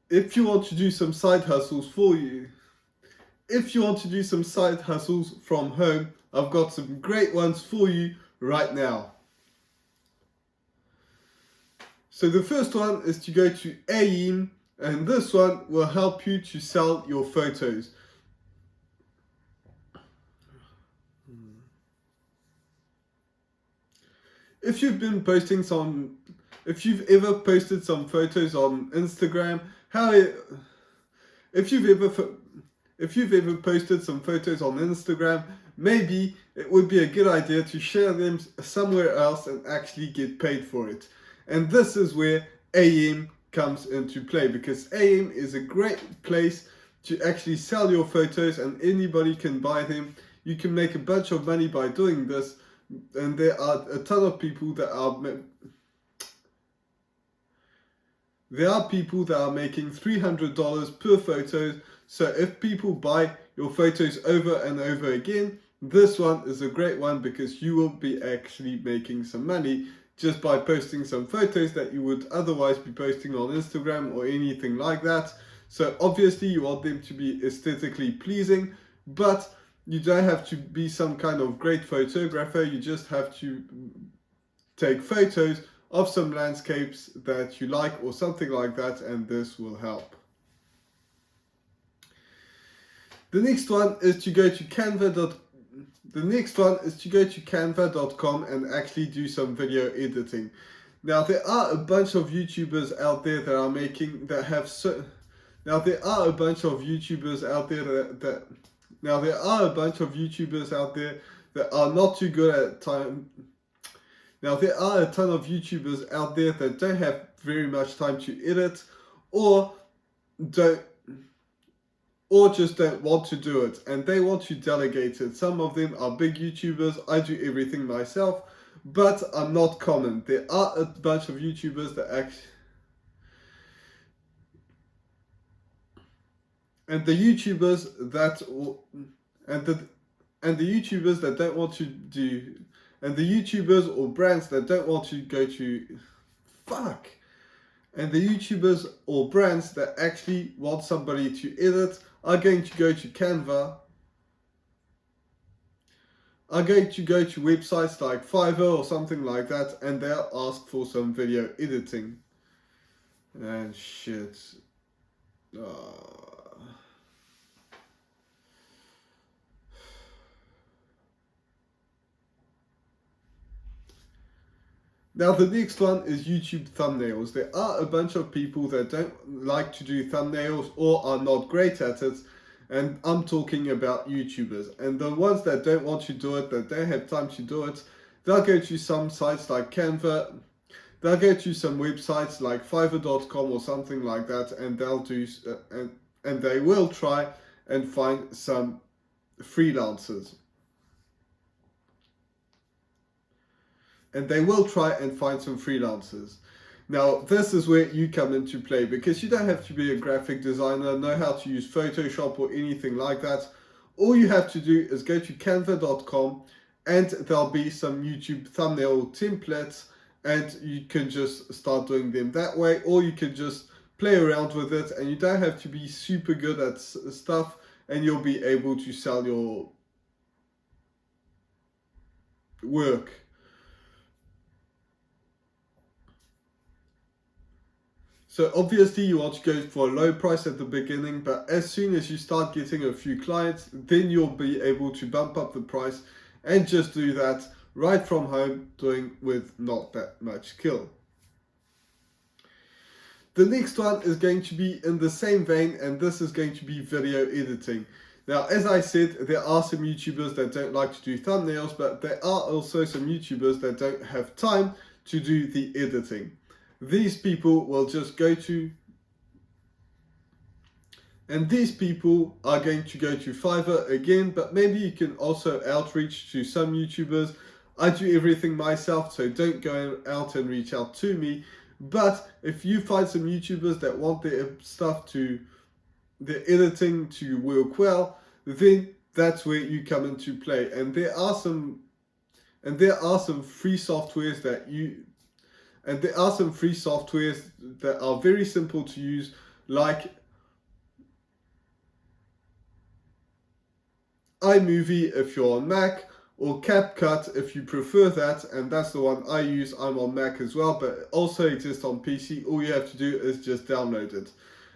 if you want to do some side hustles for you, if you want to do some side hustles from home, I've got some great ones for you right now. So the first one is to go to AIM, and this one will help you to sell your photos. If you've been posting some, if you've ever posted some photos on Instagram, if you've ever posted some photos on Instagram, maybe it would be a good idea to share them somewhere else and actually get paid for it. And this is where AIM comes into play, because AIM is a great place to actually sell your photos and anybody can buy them. You can make a bunch of money by doing this, and there are a ton of people that are making $300 per photo. So if people buy your photos over and over again, this one is a great one, because you will be actually making some money just by posting some photos that you would otherwise be posting on Instagram or anything like that. So obviously you want them to be aesthetically pleasing, but you don't have to be some kind of great photographer. You just have to take photos of some landscapes that you like or something like that, and this will help. The next one is to go to canva.com and actually do some video editing. Now there are a bunch of YouTubers out there that are making that have so now there are a bunch of YouTubers out there that are not too good at time. Now there are a ton of YouTubers out there that don't have very much time to edit, or just don't want to do it, and they want to delegate it. Some of them are big YouTubers. I do everything myself, but I'm not common. There are a bunch of YouTubers that actually, and the YouTubers that don't want to do, and the YouTubers or brands that don't want to go to and the YouTubers or brands that actually want somebody to edit are going to go to Canva, are going to go to websites like Fiverr or something like that, and they'll ask for some video editing. And shit. Now the next one is YouTube thumbnails. There are a bunch of people that don't like to do thumbnails or are not great at it, and I'm talking about YouTubers. And the ones that don't want to do it, that don't have time to do it, they'll go to some sites like Canva, they'll go to some websites like Fiverr.com or something like that, and they'll do and they will try and find some freelancers. And they will try and find some freelancers. Now, this is where you come into play, because you don't have to be a graphic designer, know how to use Photoshop or anything like that. All you have to do is go to canva.com, and there'll be some YouTube thumbnail templates, and you can just start doing them that way, or you can just play around with it, and you don't have to be super good at stuff, and you'll be able to sell your work. So obviously you want to go for a low price at the beginning, but as soon as you start getting a few clients, then you'll be able to bump up the price and just do that right from home, doing with not that much skill. The next one is going to be in the same vein, and this is going to be video editing. Now, as I said, there are some YouTubers that don't like to do thumbnails, but there are also some YouTubers that don't have time to do the editing. These people will just go to, and these people are going to go to Fiverr again, but maybe you can also outreach to some YouTubers. I do everything myself, so don't go out and reach out to me. But if you find some YouTubers that want their editing to work well, then that's where you come into play. And there are some free softwares that are very simple to use, like iMovie if you're on Mac, or CapCut if you prefer that, and that's the one I use. I'm on Mac as well, but it also exists on PC. All you have to do is just download it.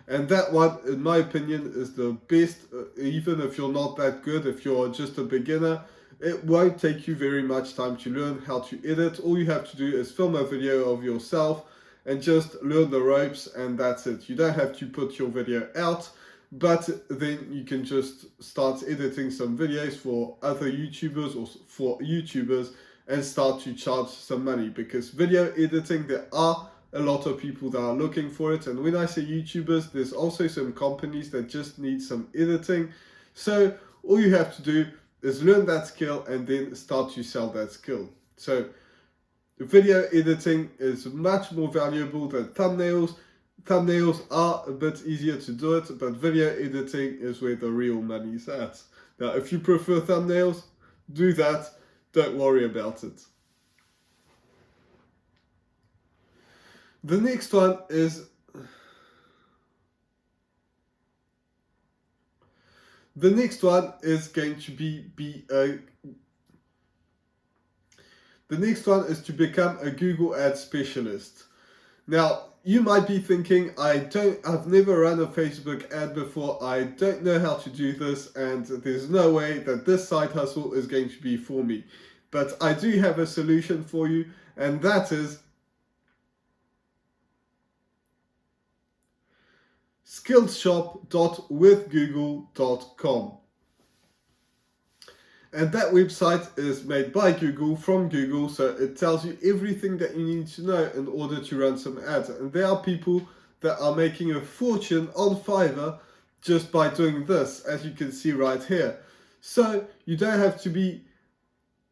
And that one, in my opinion, is the best, even if you're not that good, if you're just a beginner. It won't take you very much time to learn how to edit. All you have to do is film a video of yourself and just learn the ropes, and that's it. You don't have to put your video out, but then you can just start editing some videos for other YouTubers or for YouTubers and start to charge some money, because video editing, there are a lot of people that are looking for it. And when I say YouTubers, there's also some companies that just need some editing. So all you have to do is learn that skill and then start to sell that skill. So video editing is much more valuable than thumbnails. Thumbnails are a bit easier to do it, but video editing is where the real money's at. Now, if you prefer thumbnails, do that. Don't worry about it. The next one is going to the next one is to become a Google Ads specialist. Now, you might be thinking, I've never run a Facebook ad before, I don't know how to do this, and there's no way that this side hustle is going to be for me. But I do have a solution for you, and that is skillshop.withgoogle.com. And that website is made by Google, from Google, so it tells you everything that you need to know in order to run some ads. And there are people that are making a fortune on Fiverr just by doing this, as you can see right here. So you don't have to be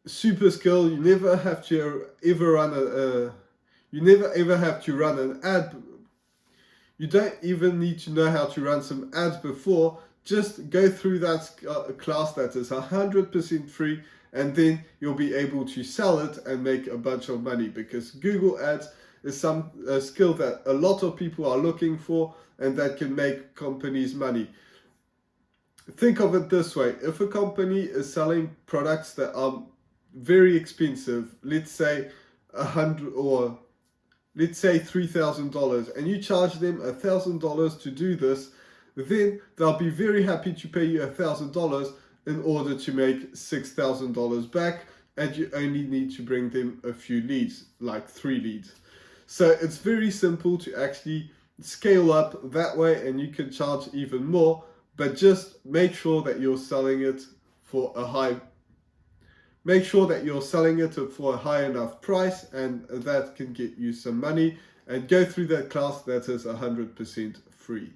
super skilled. You never have to ever run an ad. You don't even need to know how to run some ads before. Just go through that class that is 100% free, and then you'll be able to sell it and make a bunch of money, because Google Ads is a skill that a lot of people are looking for, and that can make companies money. Think of it this way: if a company is selling products that are very expensive, let's say $3,000, and you charge them $1,000 to do this, then they'll be very happy to pay you $1,000 in order to make $6,000 back, and you only need to bring them a few leads, like 3 leads. So it's very simple to actually scale up that way, and you can charge even more, but just make sure that you're selling it for a high enough price, and that can get you some money. And go through that class that is 100% free.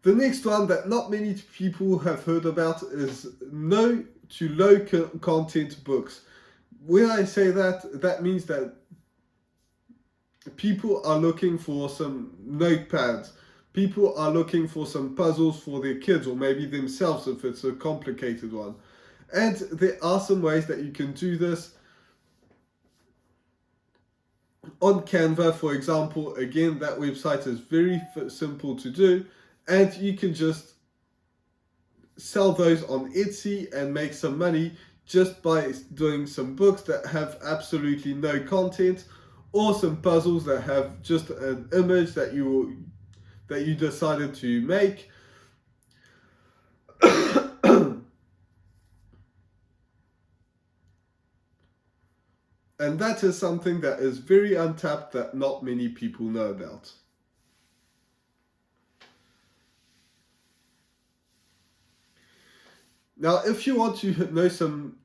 The next one that not many people have heard about is no to low content books. When I say that, that means that people are looking for some notepads. People are looking for some puzzles for their kids, or maybe themselves if it's a complicated one. And there are some ways that you can do this. On Canva, for example, again, that website is very simple to do. And you can just sell those on Etsy and make some money just by doing some books that have absolutely no content, or some puzzles that have just an image that you decided to make. And that is something that is very untapped that not many people know about. Now, if you want to know some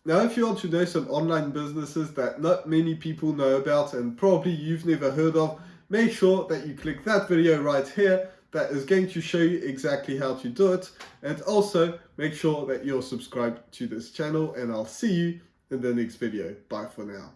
online businesses that not many people know about, and probably you've never heard of, make sure that you click that video right here that is going to show you exactly how to do it. And also make sure that you're subscribed to this channel, and I'll see you in the next video. Bye for now.